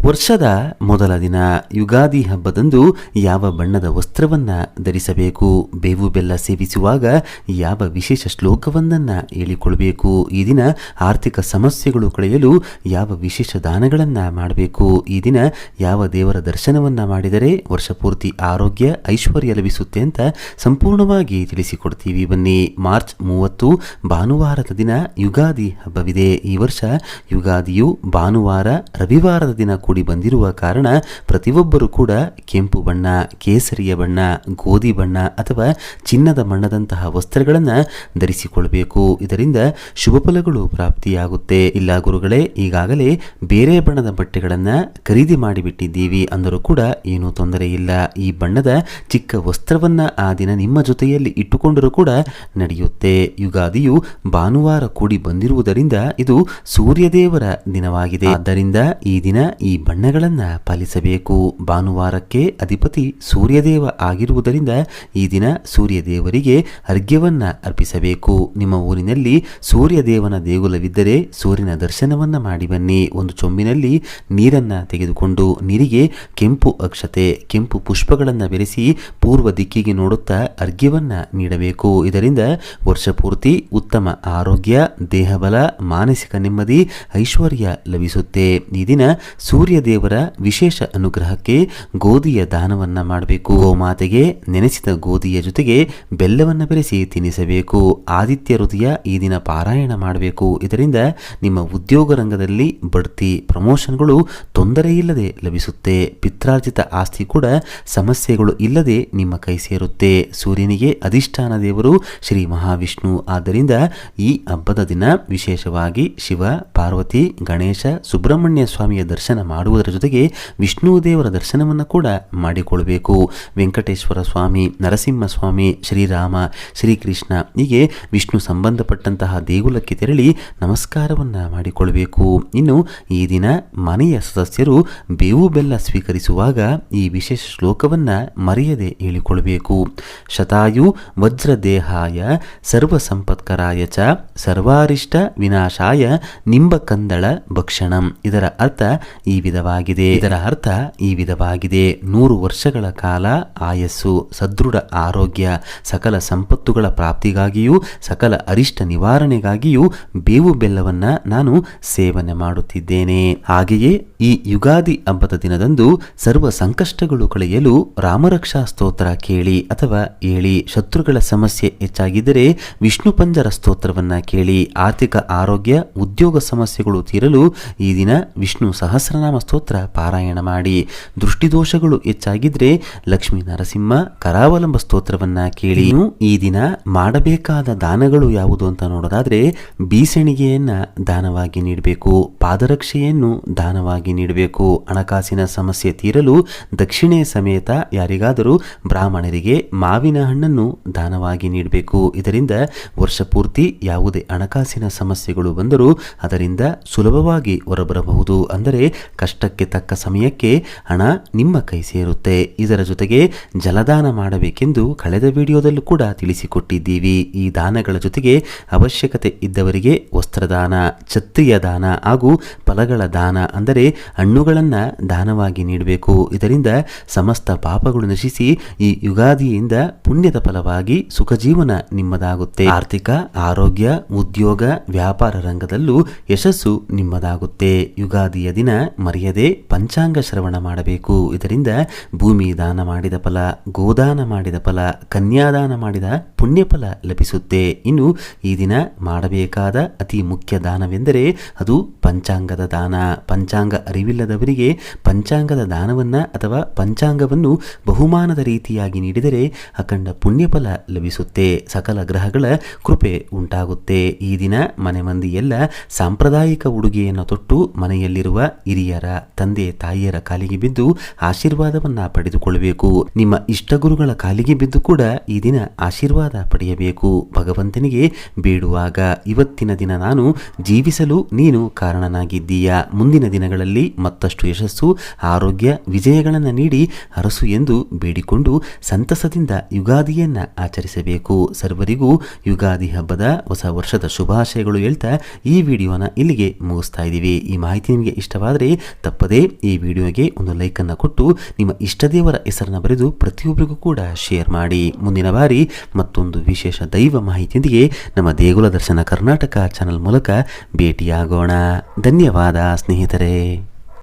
ವರ್ಷದ ಮೊದಲ ದಿನ ಯುಗಾದಿ ಹಬ್ಬದಂದು ಯಾವ ಬಣ್ಣದ ವಸ್ತ್ರವನ್ನ ಧರಿಸಬೇಕು, ಬೇವು ಬೆಲ್ಲ ಸೇವಿಸುವಾಗ ಯಾವ ವಿಶೇಷ ಶ್ಲೋಕವನ್ನ ಹೇಳಿಕೊಳ್ಬೇಕು, ಈ ದಿನ ಆರ್ಥಿಕ ಸಮಸ್ಯೆಗಳು ಕಳೆಯಲು ಯಾವ ವಿಶೇಷ ದಾನಗಳನ್ನ ಮಾಡಬೇಕು, ಈ ದಿನ ಯಾವ ದೇವರ ದರ್ಶನವನ್ನ ಮಾಡಿದರೆ ವರ್ಷ ಪೂರ್ತಿ ಆರೋಗ್ಯ ಐಶ್ವರ್ಯ ಲಭಿಸುತ್ತೆ ಅಂತ ಸಂಪೂರ್ಣವಾಗಿ ತಿಳಿಸಿಕೊಡ್ತೀವಿ. ಬನ್ನಿ. ಮಾರ್ಚ್ 30 ಭಾನುವಾರದ ದಿನ ಯುಗಾದಿ ಹಬ್ಬವಿದೆ. ಈ ವರ್ಷ ಯುಗಾದಿಯು ಭಾನುವಾರ ರವಿವಾರದ ದಿನ ಕೂಡಿ ಬಂದಿರುವ ಕಾರಣ ಪ್ರತಿಯೊಬ್ಬರು ಕೂಡ ಕೆಂಪು ಬಣ್ಣ, ಕೇಸರಿಯ ಬಣ್ಣ, ಗೋಧಿ ಬಣ್ಣ ಅಥವಾ ಚಿನ್ನದ ಬಣ್ಣದಂತಹ ವಸ್ತ್ರಗಳನ್ನು ಧರಿಸಿಕೊಳ್ಬೇಕು. ಇದರಿಂದ ಶುಭ ಫಲಗಳು ಪ್ರಾಪ್ತಿಯಾಗುತ್ತೆ. ಇಲ್ಲ ಗುರುಗಳೇ, ಈಗಾಗಲೇ ಬೇರೆ ಬಣ್ಣದ ಬಟ್ಟೆಗಳನ್ನು ಖರೀದಿ ಮಾಡಿಬಿಟ್ಟಿದ್ದೀವಿ ಅಂದರೂ ಕೂಡ ಏನೂ ತೊಂದರೆ ಇಲ್ಲ. ಈ ಬಣ್ಣದ ಚಿಕ್ಕ ವಸ್ತ್ರವನ್ನ ಆ ದಿನ ನಿಮ್ಮ ಜೊತೆಯಲ್ಲಿ ಇಟ್ಟುಕೊಂಡರೂ ಕೂಡ ನಡೆಯುತ್ತೆ. ಯುಗಾದಿಯು ಭಾನುವಾರ ಕೂಡಿ ಬಂದಿರುವುದರಿಂದ ಇದು ಸೂರ್ಯದೇವರ ದಿನವಾಗಿದೆ. ಆದ್ದರಿಂದ ಈ ದಿನ ಈ ಬಣ್ಣಗಳನ್ನ ಪಾಲಿಸಬೇಕು. ಭಾನುವಾರಕ್ಕೆ ಅಧಿಪತಿ ಸೂರ್ಯದೇವ ಆಗಿರುವುದರಿಂದ ಈ ದಿನ ಸೂರ್ಯದೇವರಿಗೆ ಅರ್ಘ್ಯವನ್ನ ಅರ್ಪಿಸಬೇಕು. ನಿಮ್ಮ ಊರಿನಲ್ಲಿ ಸೂರ್ಯದೇವನ ದೇಗುಲವಿದ್ದರೆ ಸೂರ್ಯನ ದರ್ಶನವನ್ನ ಮಾಡಿ ಬನ್ನಿ. ಒಂದು ಚೊಂಬಿನಲ್ಲಿ ನೀರನ್ನ ತೆಗೆದುಕೊಂಡು ನೀರಿಗೆ ಕೆಂಪು ಅಕ್ಷತೆ, ಕೆಂಪು ಪುಷ್ಪಗಳನ್ನು ಬೆರೆಸಿ ಪೂರ್ವ ದಿಕ್ಕಿಗೆ ನೋಡುತ್ತಾ ಅರ್ಘ್ಯವನ್ನ ನೀಡಬೇಕು. ಇದರಿಂದ ವರ್ಷ ಪೂರ್ತಿ ಉತ್ತಮ ಆರೋಗ್ಯ, ದೇಹಬಲ, ಮಾನಸಿಕ ನೆಮ್ಮದಿ, ಐಶ್ವರ್ಯ ಲಭಿಸುತ್ತೆ. ಈ ದಿನ ಸೂರ್ಯ ದೇವರ ವಿಶೇಷ ಅನುಗ್ರಹಕ್ಕೆ ಗೋಧಿಯ ದಾನವನ್ನ ಮಾಡಬೇಕು. ಗೋಮಾತೆಗೆ ನೆನೆಸಿದ ಗೋಧಿಯ ಜೊತೆಗೆ ಬೆಲ್ಲವನ್ನು ಬೆರೆಸಿ ತಿನ್ನಿಸಬೇಕು. ಆದಿತ್ಯ ಹೃದಯ ಈ ದಿನ ಪಾರಾಯಣ ಮಾಡಬೇಕು. ಇದರಿಂದ ನಿಮ್ಮ ಉದ್ಯೋಗ ರಂಗದಲ್ಲಿ ಬಡ್ತಿ, ಪ್ರಮೋಷನ್ಗಳು ತೊಂದರೆ ಇಲ್ಲದೆ ಲಭಿಸುತ್ತೆ. ಪಿತ್ರಾರ್ಜಿತ ಆಸ್ತಿ ಕೂಡ ಸಮಸ್ಯೆಗಳು ಇಲ್ಲದೆ ನಿಮ್ಮ ಕೈ ಸೇರುತ್ತೆ. ಸೂರ್ಯನಿಗೆ ಅಧಿಷ್ಠಾನ ದೇವರು ಶ್ರೀ ಮಹಾವಿಷ್ಣು. ಆದ್ದರಿಂದ ಈ ಹಬ್ಬದ ದಿನ ವಿಶೇಷವಾಗಿ ಶಿವ, ಪಾರ್ವತಿ, ಗಣೇಶ, ಸುಬ್ರಹ್ಮಣ್ಯ ಸ್ವಾಮಿಯ ದರ್ಶನ ಮಾಡುವುದರ ಜೊತೆಗೆ ವಿಷ್ಣು ದೇವರ ದರ್ಶನವನ್ನು ಕೂಡ ಮಾಡಿಕೊಳ್ಬೇಕು. ವೆಂಕಟೇಶ್ವರ ಸ್ವಾಮಿ, ನರಸಿಂಹ ಸ್ವಾಮಿ, ಶ್ರೀರಾಮ, ಶ್ರೀಕೃಷ್ಣ ಹೀಗೆ ವಿಷ್ಣು ಸಂಬಂಧಪಟ್ಟಂತಹ ದೇಗುಲಕ್ಕೆ ತೆರಳಿ ನಮಸ್ಕಾರವನ್ನ ಮಾಡಿಕೊಳ್ಬೇಕು. ಇನ್ನು ಈ ದಿನ ಮನೆಯ ಸದಸ್ಯರು ಬೇವು ಬೆಲ್ಲ ಸ್ವೀಕರಿಸುವಾಗ ಈ ವಿಶೇಷ ಶ್ಲೋಕವನ್ನ ಮರೆಯದೆ ಹೇಳಿಕೊಳ್ಬೇಕು. ಶತಾಯು ವಜ್ರದೇಹಾಯ ಸರ್ವ ಸಂಪತ್ಕರಾಯ ಚ ಸರ್ವಾರಿಷ್ಟ ವಿನಾಶಾಯ ನಿಂಬಕಂದಳ ಭಕ್ಷಣಂ. ಇದರ ಅರ್ಥ ಈ ವಿಧವಾಗಿದೆ. 100 ವರ್ಷಗಳ ಕಾಲ ಆಯಸ್ಸು, ಸದೃಢ ಆರೋಗ್ಯ, ಸಕಲ ಸಂಪತ್ತುಗಳ ಪ್ರಾಪ್ತಿಗಾಗಿಯೂ ಸಕಲ ಅರಿಷ್ಟ ನಿವಾರಣೆಗಾಗಿಯೂ ಬೇವು ಬೆಲ್ಲವನ್ನ ನಾನು ಸೇವನೆ ಮಾಡುತ್ತಿದ್ದೇನೆ. ಹಾಗೆಯೇ ಈ ಯುಗಾದಿ ಹಬ್ಬದ ದಿನದಂದು ಸರ್ವ ಸಂಕಷ್ಟಗಳು ಕಳೆಯಲು ರಾಮರಕ್ಷಾ ಸ್ತೋತ್ರ ಕೇಳಿ ಅಥವಾ ಹೇಳಿ. ಶತ್ರುಗಳ ಸಮಸ್ಯೆ ಹೆಚ್ಚಾಗಿದ್ದರೆ ವಿಷ್ಣು ಪಂಜರ ಸ್ತೋತ್ರವನ್ನ ಕೇಳಿ. ಆರ್ಥಿಕ ಆರೋಗ್ಯ, ಉದ್ಯೋಗ ಸಮಸ್ಯೆಗಳು ತೀರಲು ಈ ದಿನ ವಿಷ್ಣು ಸಹಸ್ರನಾಮ ಸ್ತೋತ್ರ ಪಾರಾಯಣ ಮಾಡಿ. ದೃಷ್ಟಿದೋಷಗಳು ಹೆಚ್ಚಾಗಿದ್ರೆ ಲಕ್ಷ್ಮೀ ನರಸಿಂಹ ಕರಾವಲಂಬ ಸ್ತೋತ್ರವನ್ನ ಕೇಳಿ. ಈ ದಿನ ಮಾಡಬೇಕಾದ ದಾನಗಳು ಯಾವುದು ಅಂತ ನೋಡೋದಾದ್ರೆ ಬೀಸಣಿಗೆಯನ್ನ ದಾನವಾಗಿ ನೀಡಬೇಕು, ಪಾದರಕ್ಷೆಯನ್ನು ದಾನವಾಗಿ ನೀಡಬೇಕು. ಹಣಕಾಸಿನ ಸಮಸ್ಯೆ ತೀರಲು ದಕ್ಷಿಣೆ ಸಮೇತ ಯಾರಿಗಾದರೂ ಬ್ರಾಹ್ಮಣರಿಗೆ ಮಾವಿನ ಹಣ್ಣನ್ನು ದಾನವಾಗಿ ನೀಡಬೇಕು. ಇದರಿಂದ ವರ್ಷ ಪೂರ್ತಿ ಯಾವುದೇ ಹಣಕಾಸಿನ ಸಮಸ್ಯೆಗಳು ಬಂದರೂ ಅದರಿಂದ ಸುಲಭವಾಗಿ ಹೊರಬರಬಹುದು. ಅಂದರೆ ಕಷ್ಟಕ್ಕೆ ತಕ್ಕ ಸಮಯಕ್ಕೆ ಹಣ ನಿಮ್ಮ ಕೈ ಸೇರುತ್ತೆ. ಇದರ ಜೊತೆಗೆ ಜಲದಾನ ಮಾಡಬೇಕೆಂದು ಕಳೆದ ವಿಡಿಯೋದಲ್ಲೂ ಕೂಡ ತಿಳಿಸಿಕೊಟ್ಟಿದ್ದೀವಿ. ಈ ದಾನಗಳ ಜೊತೆಗೆ ಅವಶ್ಯಕತೆ ಇದ್ದವರಿಗೆ ವಸ್ತ್ರದಾನ, ಛತ್ರಿಯ ದಾನ ಹಾಗೂ ಫಲಗಳ ದಾನ ಅಂದರೆ ಹಣ್ಣುಗಳನ್ನು ದಾನವಾಗಿ ನೀಡಬೇಕು. ಇದರಿಂದ ಸಮಸ್ತ ಪಾಪಗಳು ನಶಿಸಿ ಈ ಯುಗಾದಿಯಿಂದ ಪುಣ್ಯದ ಫಲವಾಗಿ ಸುಖ ಜೀವನ ನಿಮ್ಮದಾಗುತ್ತೆ. ಆರ್ಥಿಕ, ಆರೋಗ್ಯ, ಉದ್ಯೋಗ, ವ್ಯಾಪಾರ ರಂಗದಲ್ಲೂ ಯಶಸ್ಸು ನಿಮ್ಮದಾಗುತ್ತೆ. ಯುಗಾದಿಯ ದಿನ ಮರೆಯದೆ ಪಂಚಾಂಗ ಶ್ರವಣ ಮಾಡಬೇಕು. ಇದರಿಂದ ಭೂಮಿ ದಾನ ಮಾಡಿದ ಫಲ, ಗೋದಾನ ಮಾಡಿದ ಫಲ, ಕನ್ಯಾದಾನ ಮಾಡಿದ ಪುಣ್ಯ ಫಲ ಲಭಿಸುತ್ತೆ. ಇನ್ನು ಈ ದಿನ ಮಾಡಬೇಕಾದ ಅತಿ ಮುಖ್ಯ ದಾನವೆಂದರೆ ಅದು ಪಂಚಾಂಗದ ದಾನ. ಪಂಚಾಂಗ ಅರಿವಿಲ್ಲದವರಿಗೆ ಪಂಚಾಂಗದ ದಾನವನ್ನ ಅಥವಾ ಪಂಚಾಂಗವನ್ನು ಬಹುಮಾನದ ರೀತಿಯಾಗಿ ನೀಡಿದರೆ ಅಖಂಡ ಪುಣ್ಯ ಫಲ ಲಭಿಸುತ್ತೆ. ಸಕಲ ಗ್ರಹಗಳ ಕೃಪೆ ಉಂಟಾಗುತ್ತೆ. ಈ ದಿನ ಮನೆ ಮಂದಿ ಎಲ್ಲ ಸಾಂಪ್ರದಾಯಿಕ ಉಡುಗೆಯನ್ನು ತೊಟ್ಟು ಮನೆಯಲ್ಲಿರುವ ಹಿರಿಯರ, ತಂದೆ ತಾಯಿಯರ ಕಾಲಿಗೆ ಬಿದ್ದು ಆಶೀರ್ವಾದವನ್ನ ಪಡೆದುಕೊಳ್ಳಬೇಕು. ನಿಮ್ಮ ಇಷ್ಟ ಗುರುಗಳ ಕಾಲಿಗೆ ಬಿದ್ದು ಕೂಡ ಈ ದಿನ ಆಶೀರ್ವಾದ ಪಡೆಯಬೇಕು. ಭಗವಂತನಿಗೆ ಬೇಡುವಾಗ ಇವತ್ತಿನ ದಿನ ನಾನು ಜೀವಿಸಲು ನೀನು ಕಾರಣನಾಗಿದ್ದೀಯಾ, ಮುಂದಿನ ದಿನಗಳಲ್ಲಿ ಮತ್ತಷ್ಟು ಯಶಸ್ಸು, ಆರೋಗ್ಯ, ವಿಜಯಗಳನ್ನು ನೀಡಿ ಹರಸು ಎಂದು ಬೇಡಿಕೊಂಡು ಸಂತಸದಿಂದ ಯುಗಾದಿಯನ್ನ ಆಚರಿಸಬೇಕು. ಸರ್ವರಿಗೂ ಯುಗಾದಿ ಹಬ್ಬದ ಹೊಸ ವರ್ಷದ ಶುಭಾಶಯಗಳು ಹೇಳ್ತಾ ಈ ವಿಡಿಯೋನ ಇಲ್ಲಿಗೆ ಮುಗಿಸ್ತಾ ಇದ್ದೀವಿ. ಈ ಮಾಹಿತಿ ನಿಮಗೆ ಇಷ್ಟವಾದರೆ ತಪ್ಪದೇ ಈ ವಿಡಿಯೋಗೆ ಒಂದು ಲೈಕನ್ನು ಕೊಟ್ಟು ನಿಮ್ಮ ಇಷ್ಟ ದೇವರ ಹೆಸರನ್ನು ಬರೆದು ಪ್ರತಿಯೊಬ್ಬರಿಗೂ ಕೂಡ ಶೇರ್ ಮಾಡಿ. ಮುಂದಿನ ಬಾರಿ ಮತ್ತೊಂದು ವಿಶೇಷ ದೈವ ಮಾಹಿತಿಯೊಂದಿಗೆ ನಮ್ಮ ದೇಗುಲ ದರ್ಶನ ಕರ್ನಾಟಕ ಚಾನಲ್ ಮೂಲಕ ಭೇಟಿಯಾಗೋಣ. ಧನ್ಯವಾದ ಸ್ನೇಹಿತರೆ.